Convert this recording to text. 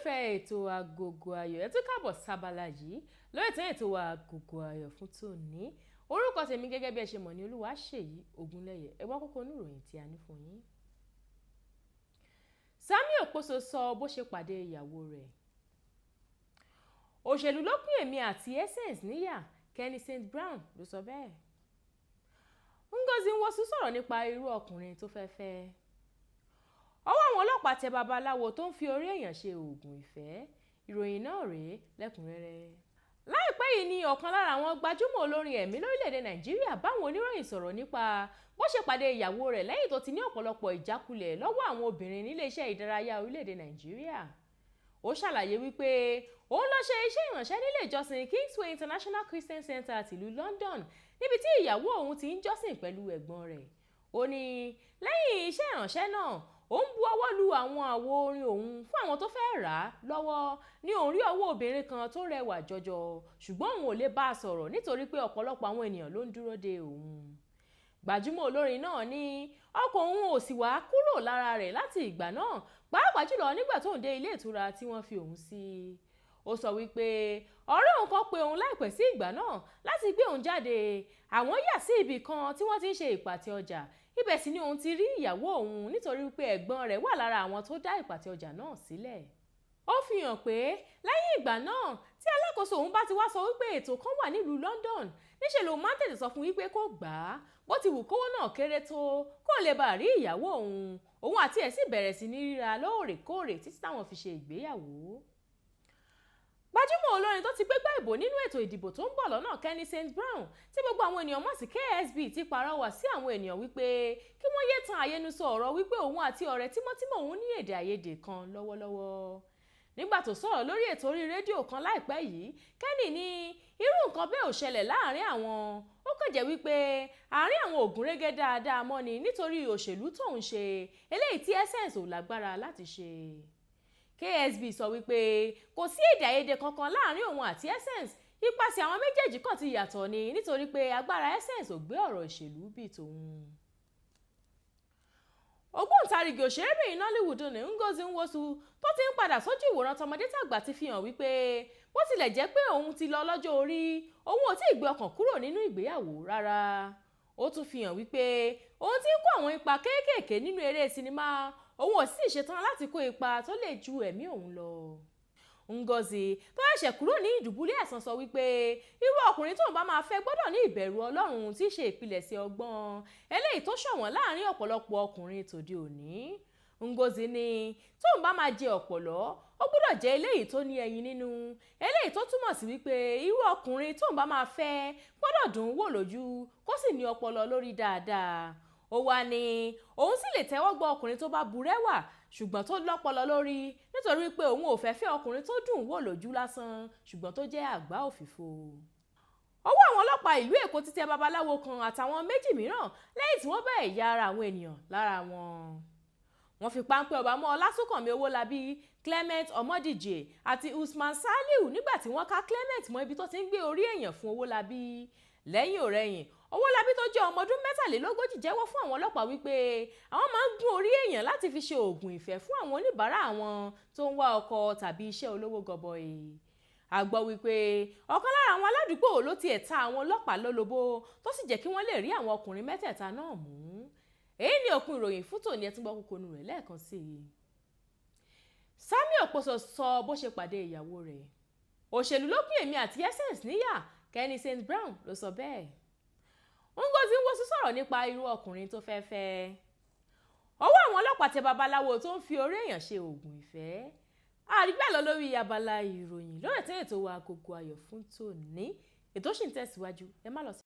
olólùfẹ́ ètò Agogo Ayọ̀ ẹ tún káàbọ̀ sábàlá yìí lórí ètò Agogo Ayọ̀ fún tòní. Orúkọ tèmi gẹ́gẹ́ bí ẹ ṣe mọ̀ ní Olúwaṣèyí Ògúnlẹ̀yẹ. Ẹ wá kókó oníròyìn tí a ní fún yín. Samuel Okposo sọ bó ṣe pàdé ìyàwó rẹ̀. Òṣèlú ló pín èmi àti Essence níyà, Kenny St. Brown ló sọ bẹ́ẹ̀. Ngozi Nwosu sọ̀rọ̀ nípa irú ọkùnrin tó fẹ́ fẹ́. Ọwọ́ àwọn ọlọ́pàá tẹ babaláwo tó ń fi orí èèyàn ṣe oògùn ìfẹ́. Ìròyìn náà rèé lẹ́kùnrẹ́rẹ́. Láìpẹ́ yìí ni ọ̀kan lára àwọn gbajúmọ̀ olórin ẹ̀mí lórílẹ̀‐èdè Nàìjíríà báwọn oníròyìn sọ̀rọ̀ nípa bó ṣe pàdé ìyàwó rẹ̀ lẹ́yìn tó ti ní ọ̀pọ̀lọpọ̀ ìjákulẹ̀ lọ́wọ́ àwọn obìnrin nílé iṣẹ́ ìdárayá orílẹ̀‐èdè Nàìjíríà. Ó ṣàlàyé wípé òun lọ ṣe iṣẹ́ ìrànṣẹ́ nílé ìjọsìn Kingsway International Christian Center tìlú London níbi tí ìyàwó òun ti ń jọ́sìn pẹ̀lú ẹ̀gbọ́n rẹ̀. Ó ní lẹ́yìn iṣẹ́ ìrànṣẹ́ náà ó ń bu ọwọ́ lu àwọn àwo orin òun fún àwọn tó fẹ́ rà á lọ́wọ́ ní òun rí ọwọ́ obìnrin kan tó rẹwà jọjọ ṣùgbọ́n òun ò lè bá a sọ̀rọ̀ nítorí pé ọ̀pọ̀lọpọ̀ àwọn ènìyàn ló ń dúró de òun. Gbajúmọ̀ olórin náà ní ọkọ òun ò sì wá kúrò lára rẹ̀ láti ìgbà náà pàápàá jùlọ nígbà tó ń dé ilé ìtura tí wọ́n fi òun sí. Ó sọ wípé ọ̀rẹ́ òun kan pe òun láìpẹ́ sí ìgbà náà láti gbé òun jáde. Àwọn yà sí ibì kan tí wọ́n ti ń ṣe ìpàtẹ ọjà. Ibẹ̀ sì ni òun ti rí ìyàwó òun nítorí pé ẹ̀gbọ́n rẹ̀ wà lára àwọn tó dá ìpàtẹ ọjà náà sílẹ̀. Ó fi hàn pé lẹ́yìn ìgbà náà tí alákòóso òun bá ti wá sọ wípé ètò kan wà nílùú London níṣẹ́ lòun máa ń tètè sọ fún wípé kó gbà á bó ti wù kówó náà kéré tó kó lè bá rí ìyàwó òun àti ẹ̀ sì bẹ̀rẹ̀ sí ní ríra lóòrèkóòrè títí táwọn fi ṣe ìgbéyàwó. Gbajúmọ̀ olórin tó ti gbégbá ìbò nínú ètò ìdìbò tó ń bọ̀ lọ́nà Kenny St. Brown tí gbogbo àwọn ènìyàn mọ̀ sí KSB ti pàrọwà sí àwọn ènìyàn wípé kí wọ́n yé tan àyẹnusọ ọ̀rọ̀ wípé òun àti ọ̀rẹ́ tímọ́tímọ́ òun ní èdè àìyedè kan lọ́wọ́lọ́wọ́. Nígbà tó sọ̀rọ̀ lórí ètò orí rédíò kan láìpẹ́ yìí, Kenny ní irú nǹkan bẹ́ẹ̀ ò ṣẹlẹ̀ láàrin àwọn. Ó kàn jẹ́ wípé àárín àwọn ò gúnrégé dáadáa mọ́ ni nítorí òṣèlú tóun ṣe eléyìí tí Essence ò lágbára láti ṣe. KSB sọ wípé kò sí èdè àìyedè kankan láàrin òun àti Essence, ipasẹ̀ àwọn méjèèjì kan ti yàtọ̀ ni nítorí pé agbára Essence ò gbé ọ̀rọ̀ ìṣèlú bíi tòun. Ògbóǹtarìgì òṣèrébìnrin Nollywood ní Ngozi Nwosu tó ti ń padà sójú ìwòran tọmọdé tàgbà ti fi hàn wípé bó tilẹ̀ jẹ́ pé òun ti lọ lọ́jọ́ orí òun ò tí ì gbé ọkàn kúrò nínú ìgbéyàwó rárá. Ó tún fi hàn wípé òun ti ń kó àwọn ipa kéékèèké nínú eré sinimá òun ò sì ṣetán láti kó ipa tó lè ju ẹ̀mí òun lọ. Ngozi tó ṣẹ̀ṣẹ̀ kúrò ní ìdùbúlẹ̀ àìsàn sọ wípé irú ọkùnrin tóun bá máa fẹ́ gbọ́dọ̀ ní ìbẹ̀rù Ọlọ́run tí í ṣe ìpilẹ̀ṣẹ̀ ọgbọ́n eléyìí tó ṣọ̀wọ́n láàrin ọ̀pọ̀lọpọ̀ ọkùnrin tòde òní. Ngozi ní tóun bá máa jẹ ọ̀pọ̀lọ́ ó gbọ́dọ̀ jẹ́ eléyìí tó ní ẹyin nínú, eléyìí tó túmọ̀ sí wípé irú ọkùnrin tóun bá máa fẹ́ gbọ́dọ̀ dùn wò lójú kó sì ní ọpọlọ lórí dáadáa. Ó wá ní òun sì lè tẹ́wọ́ gbọ́ ọkùnrin tó bá burẹ́wà ṣùgbọ́n tó lọ́pọlọ lórí nítorí pé òun ò fẹ́ fẹ́ ọkùnrin tó dùn wò lójú lásán ṣùgbọ́n tó jẹ́ àgbá òfìfo. Ọwọ́ àwọn ọlọ́pàá ìlú Èkó ti tẹ babaláwo kan àtàwọn méjì mìíràn lẹ́yìn tí wọ́n bá ẹ̀yà ara àwọn ènìyàn lára wọn. Wọ́n fi páńpẹ́ ọba mọ́ Ọlásùnkànmí Owólabí, Clement Ọmọdíje àti Usman Saliu nígbà tí wọ́n ká Clement mọ́ ibi tó ti ń gbé orí èèyàn fún Owólabí. Lẹ́yìn òrẹ́yìn Owólabí tó jẹ́ ọmọ ọdún 43 jẹ́wọ́ fún àwọn ọlọ́pàá wípé àwọn máa ń gún orí èèyàn láti fi ṣe oògùn ìfẹ́ fún àwọn oníbàárà àwọn tó ń wá ọkọ tàbí iṣẹ́ olówó gọbọi. A gbọ́ wípé ọ̀kan lára àwọn aládùúgbò ló tiẹ̀ ta àwọn ọlọ́pàá lólobó tó sì jẹ́ kí wọ́n lè rí àwọn ọkùnrin mẹ́tẹ̀ẹ̀ta náà mú. Èyí ni òpin ìròyìn fún tòní, ẹ tún gbọ́ kókó rẹ̀ lẹ́ẹ̀kan sí i. Samuel Okposo sọ bó ṣe pàdé ìyàwó rẹ̀. Òṣèlú ló pín èmi àti Essence níyà, Kenny St. Brown ló sọ bẹ́ẹ̀. Ngozi Nwosu sọ̀rọ̀ nípa irú ọkùnrin tó fẹ́ fẹ́. Ọwọ́ àwọn ọlọ́pàá tẹ babaláwo tó ń fi orí èèyàn ṣe oògùn ìfẹ́. Àrígbà lọ lórí abala ìròyìn lórí ètò Agogo Ayọ̀ fún tòní. Ètò ṣì ń tẹ̀síwájú, ẹ má lọ sí